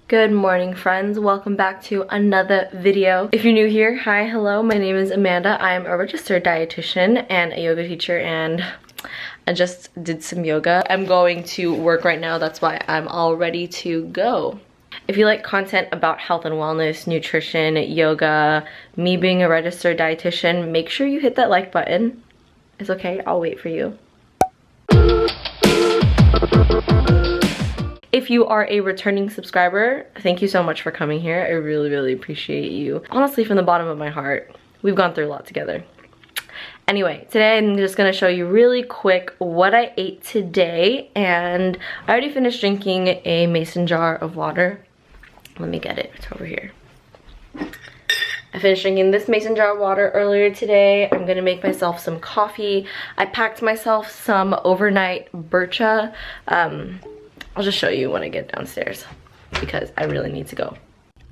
Good morning, friends. Welcome back to another video. If you're new here, hi, hello, my name is Amanda. I'm a registered dietitian and a yoga teacher, and I just did some yoga. I'm going to work right now, that's why I'm all ready to go. If you like content about health and wellness, nutrition, yoga, me being a registered dietitian, make sure you hit that like button. It's okay, I'll wait for you. If you are a returning subscriber, thank you so much for coming here. I really appreciate you. Honestly, from the bottom of my heart, we've gone through a lot together. Anyway, today I'm just gonna show you really quick what I ate today, and I already finished drinking a mason jar of water. Let me get it, it's over here. I finished drinking this mason jar of water earlier today. I'm gonna make myself some coffee. I packed myself some overnight bircha. I'll just show you when I get downstairs because I really need to go.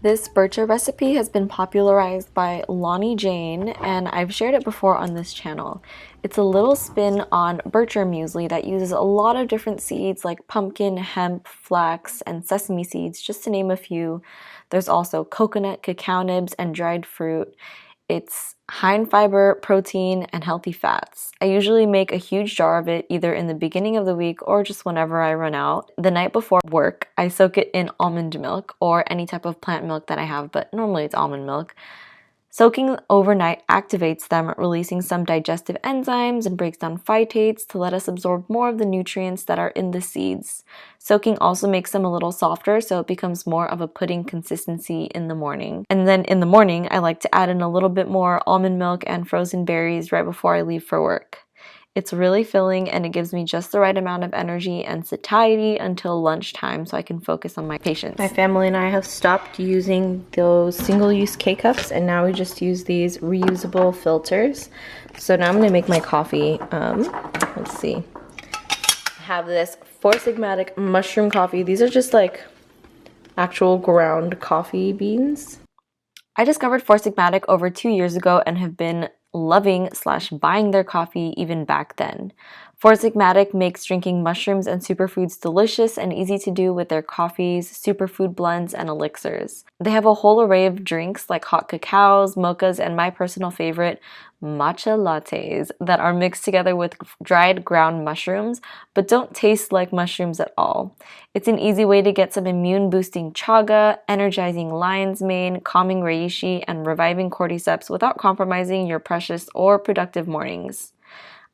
This bircha recipe has been popularized by Lonnie Jane, and I've shared it before on this channel. It's a little spin on bircher muesli that uses a lot of different seeds like pumpkin, hemp, flax, and sesame seeds, just to name a few. There's also coconut, cacao nibs, and dried fruit. It's high in fiber, protein, and healthy fats. I usually make a huge jar of it either in the beginning of the week or just whenever I run out. The night before work, I soak it in almond milk or any type of plant milk that I have, but normally it's almond milk. Soaking overnight activates them, releasing some digestive enzymes and breaks down phytates to let us absorb more of the nutrients that are in the seeds. Soaking also makes them a little softer, so it becomes more of a pudding consistency in the morning. And then in the morning, I like to add in a little bit more almond milk and frozen berries right before I leave for work. It's really filling, and it gives me just the right amount of energy and satiety until lunchtime so I can focus on my patients. My family and I have stopped using those single-use K-cups, and now we just use these reusable filters. So now I'm gonna make my coffee. Let's see. I have this Four Sigmatic mushroom coffee. These are just like actual ground coffee beans. I discovered Four Sigmatic over 2 years ago and have been loving/buying their coffee even back then. Four Sigmatic makes drinking mushrooms and superfoods delicious and easy to do with their coffees, superfood blends, and elixirs. They have a whole array of drinks like hot cacaos, mochas, and my personal favorite, matcha lattes that are mixed together with dried ground mushrooms but don't taste like mushrooms at all. It's an easy way to get some immune-boosting chaga, energizing lion's mane, calming reishi, and reviving cordyceps without compromising your precious or productive mornings.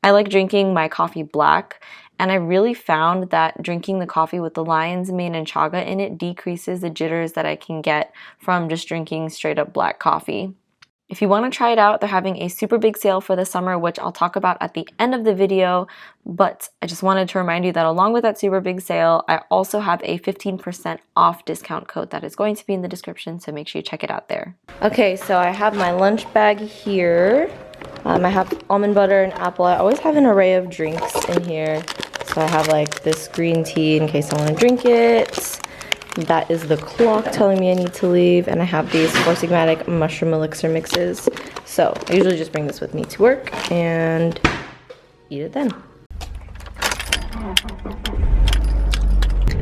I like drinking my coffee black, and I really found that drinking the coffee with the lion's mane and chaga in it decreases the jitters that I can get from just drinking straight up black coffee. If you want to try it out, they're having a super big sale for the summer, which I'll talk about at the end of the video, but I just wanted to remind you that along with that super big sale, I also have a 15% off discount code that is going to be in the description, so make sure you check it out there. Okay, so I have my lunch bag here. I have almond butter and apple. I always have an array of drinks in here. So I have like this green tea in case I want to drink it. That is the clock telling me I need to leave. And I have these Four Sigmatic mushroom elixir mixes. So I usually just bring this with me to work and eat it then.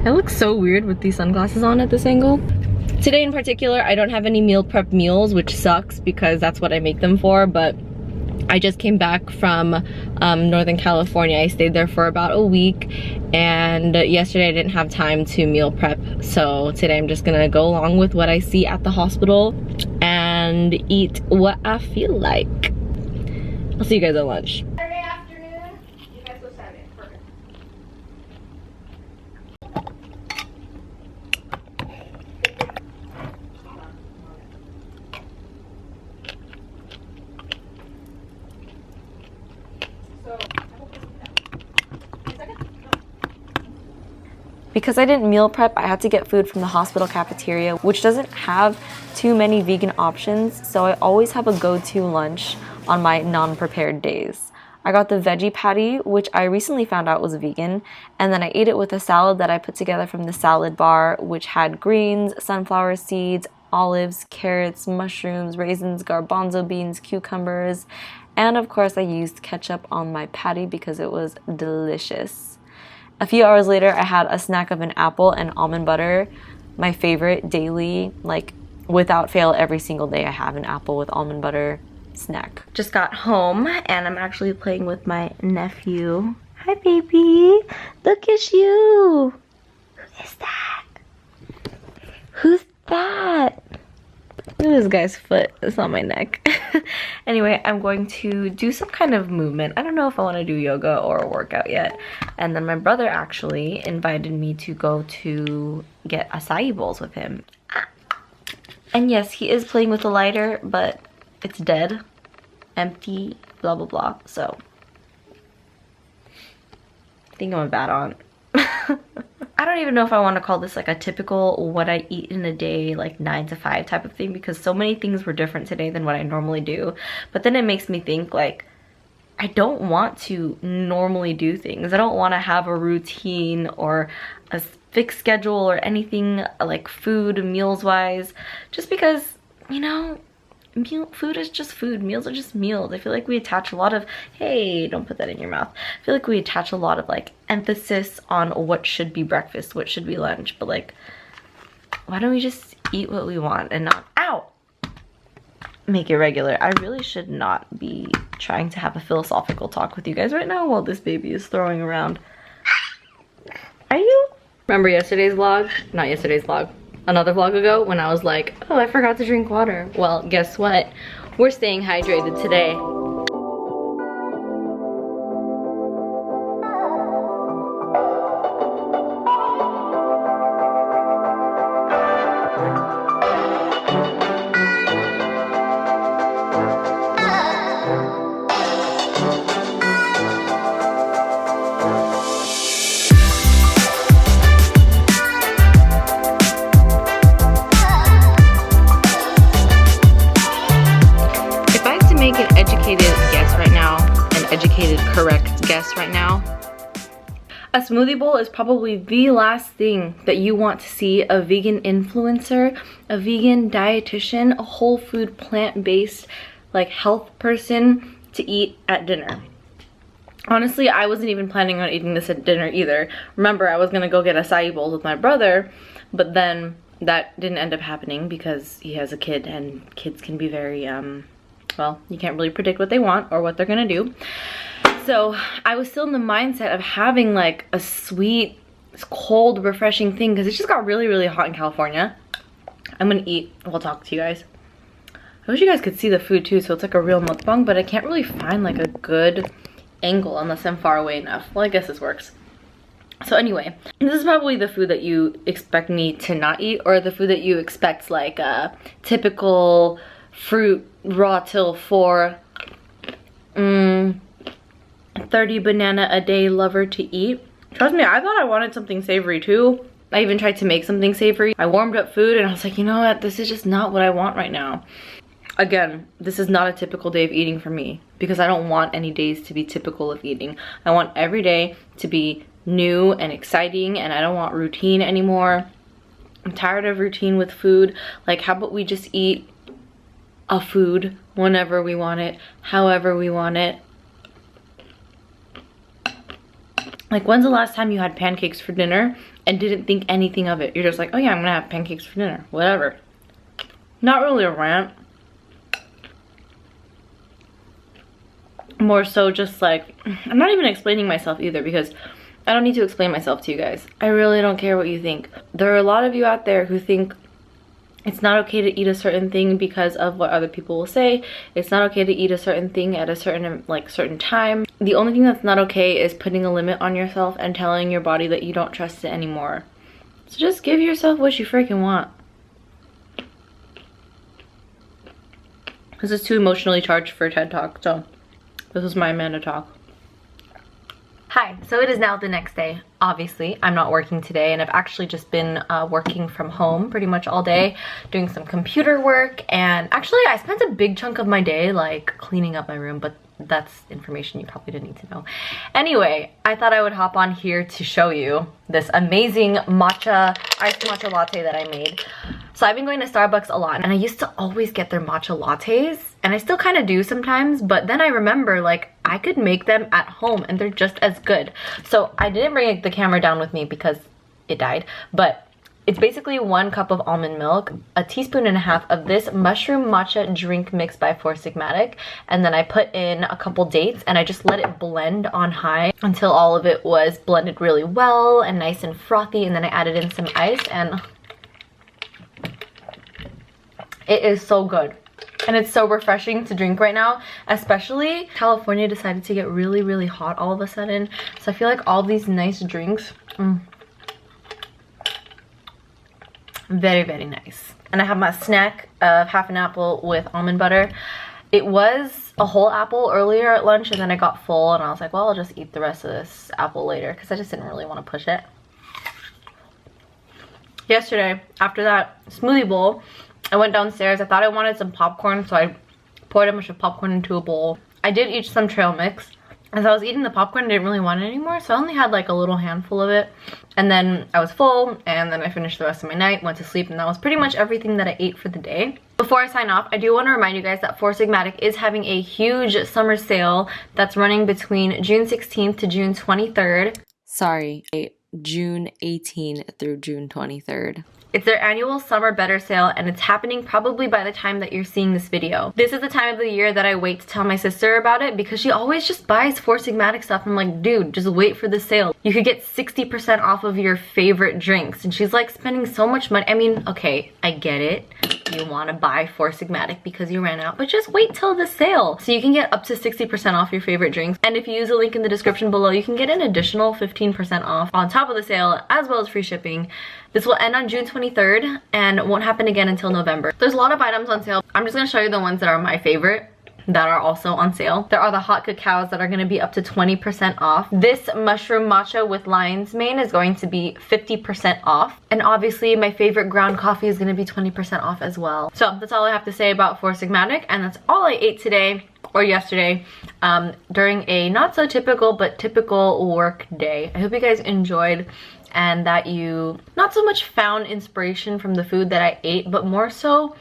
I look so weird with these sunglasses on at this angle. Today in particular, I don't have any meal prep meals, which sucks because that's what I make them for, but I just came back from Northern California. I stayed there for about a week, and yesterday I didn't have time to meal prep, so today I'm just gonna go along with what I see at the hospital and eat what I feel like. I'll see you guys at lunch. Saturday afternoon, you guys go Saturday. Perfect. Because I didn't meal prep, I had to get food from the hospital cafeteria, which doesn't have too many vegan options, so I always have a go-to lunch on my non-prepared days. I got the veggie patty, which I recently found out was vegan, and then I ate it with a salad that I put together from the salad bar, which had greens, sunflower seeds, olives, carrots, mushrooms, raisins, garbanzo beans, cucumbers, and of course I used ketchup on my patty because it was delicious. A few hours later, I had a snack of an apple and almond butter. my favorite daily, like without fail every single day I have an apple with almond butter snack. Just got home and I'm actually playing with my nephew. Hi baby, look at you. Who is that? Who's that? Look at this guy's foot. It's on my neck. Anyway, I'm going to do some kind of movement. I don't know if I want to do yoga or a workout yet. And then my brother actually invited me to go to get acai bowls with him. And yes, he is playing with a lighter, but it's dead, empty, blah blah blah. So I think I'm a bad aunt. I don't even know if I want to call this like a typical what I eat in a day, like 9 to 5 type of thing, because so many things were different today than what I normally do. But then it makes me think, like, I don't want to normally do things. I don't want to have a routine or a fixed schedule or anything like food, meals wise, just because, you know, food is just food, meals are just meals. I feel like we attach a lot of, hey, don't put that in your mouth. I feel like we attach a lot of like emphasis on what should be breakfast, what should be lunch, but like, why don't we just eat what we want and not, ow, make it regular. I really should not be trying to have a philosophical talk with you guys right now while this baby is throwing around. Are you? Remember yesterday's vlog? Not yesterday's vlog. Another vlog ago when I was like, oh, I forgot to drink water. Well, guess what? We're staying hydrated today. Correct guess right now. A smoothie bowl is probably the last thing that you want to see a vegan influencer, a vegan dietitian, a whole food plant-based like health person to eat at dinner. Honestly, I wasn't even planning on eating this at dinner either. Remember, I was gonna go get acai bowls with my brother, but then that didn't end up happening because he has a kid and kids can be very well, you can't really predict what they want or what they're gonna do. So I was still in the mindset of having like a sweet, cold, refreshing thing because it just got really, really hot in California. I'm gonna eat. We'll talk to you guys. I wish you guys could see the food too, so it's like a real mukbang, but I can't really find like a good angle unless I'm far away enough. Well, I guess this works. So anyway, this is probably the food that you expect me to not eat, or the food that you expect like a typical fruit raw till 4 30 banana a day lover to eat. Trust me, I thought I wanted something savory too. I even tried to make something savory. I warmed up food and I was like, you know what, this is just not what I want right now. Again, this is not a typical day of eating for me because I don't want any days to be typical of eating. I want every day to be new and exciting, and I don't want routine anymore. I'm tired of routine with food. Like, how about we just eat a food whenever we want it, however we want it. Like, when's the last time you had pancakes for dinner and didn't think anything of it? You're just like, oh yeah, I'm gonna have pancakes for dinner, whatever. Not really a rant. More so just like, I'm not even explaining myself either because I don't need to explain myself to you guys. I really don't care what you think. There are a lot of you out there who think it's not okay to eat a certain thing because of what other people will say. It's not okay to eat a certain thing at a certain time. The only thing that's not okay is putting a limit on yourself and telling your body that you don't trust it anymore. So just give yourself what you freaking want. This is too emotionally charged for a TED Talk, so this is my Amanda talk. Hi, so it is now the next day. Obviously, I'm not working today, and I've actually just been working from home pretty much all day, doing some computer work, and actually I spent a big chunk of my day like cleaning up my room, but that's information you probably didn't need to know. Anyway, I thought I would hop on here to show you this amazing iced matcha latte that I made. So I've been going to Starbucks a lot, and I used to always get their matcha lattes, and I still kind of do sometimes, but then I remember like I could make them at home and they're just as good. So I didn't bring the camera down with me because it died, but It's basically 1 cup of almond milk, a teaspoon and a half of this mushroom matcha drink mix by Four Sigmatic, and then I put in a couple dates and I just let it blend on high until all of it was blended really well and nice and frothy, and then I added in some ice and it is so good. And it's so refreshing to drink right now, especially California decided to get really, really hot all of a sudden. So I feel like all these nice drinks, very, very nice. And I have my snack of half an apple with almond butter. It was a whole apple earlier at lunch and then I got full and I was like, well, I'll just eat the rest of this apple later because I just didn't really want to push it. Yesterday, after that smoothie bowl, I went downstairs. I thought I wanted some popcorn, so I poured a bunch of popcorn into a bowl. I did eat some trail mix. As I was eating the popcorn, I didn't really want it anymore, so I only had like a little handful of it. And then I was full, and then I finished the rest of my night, went to sleep, and that was pretty much everything that I ate for the day. Before I sign off, I do want to remind you guys that Four Sigmatic is having a huge summer sale that's running between June 16th to June 23rd. Sorry, June 18th through June 23rd. It's their annual Summer Better sale and it's happening probably by the time that you're seeing this video. This is the time of the year that I wait to tell my sister about it because she always just buys Four Sigmatic stuff. I'm like, dude, just wait for the sale. You could get 60% off of your favorite drinks. And she's like spending so much money. I mean, okay, I get it. You want to buy Four Sigmatic because you ran out, but just wait till the sale. So you can get up to 60% off your favorite drinks. And if you use the link in the description below, you can get an additional 15% off on top of the sale as well as free shipping. This will end on June 23rd and won't happen again until November. There's a lot of items on sale. I'm just going to show you the ones that are my favorite that are also on sale. There are the hot cacaos that are going to be up to 20% off. This mushroom matcha with lion's mane is going to be 50% off. And obviously my favorite ground coffee is going to be 20% off as well. So that's all I have to say about Four Sigmatic, and that's all I ate today or yesterday during a not so typical but typical work day. I hope you guys enjoyed and that you not so much found inspiration from the food that I ate, but more so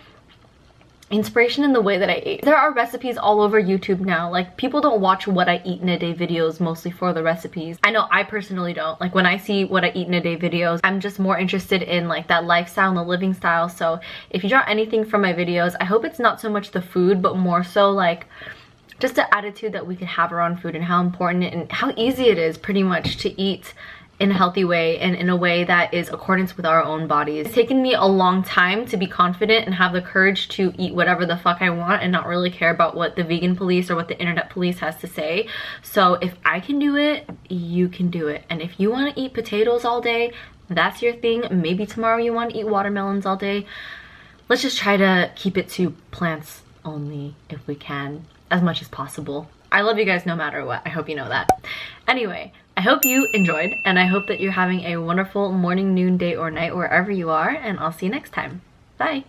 inspiration in the way that I ate. There are recipes all over YouTube now. Like, people don't watch what I eat in a day videos mostly for the recipes. I know I personally don't. Like, when I see what I eat in a day videos, I'm just more interested in like that lifestyle and the living style. So if you draw anything from my videos, I hope it's not so much the food, but more so like just the attitude that we could have around food and how important it and how easy it is pretty much to eat in a healthy way and in a way that is accordance with our own bodies. It's taken me a long time to be confident and have the courage to eat whatever the fuck I want and not really care about what the vegan police or what the internet police has to say. So if I can do it, you can do it. And if you want to eat potatoes all day, that's your thing. Maybe tomorrow you want to eat watermelons all day. Let's just try to keep it to plants only if we can, as much as possible. I love you guys no matter what. I hope you know that. Anyway, I hope you enjoyed, and I hope that you're having a wonderful morning, noon, day, or night wherever you are, and I'll see you next time. Bye!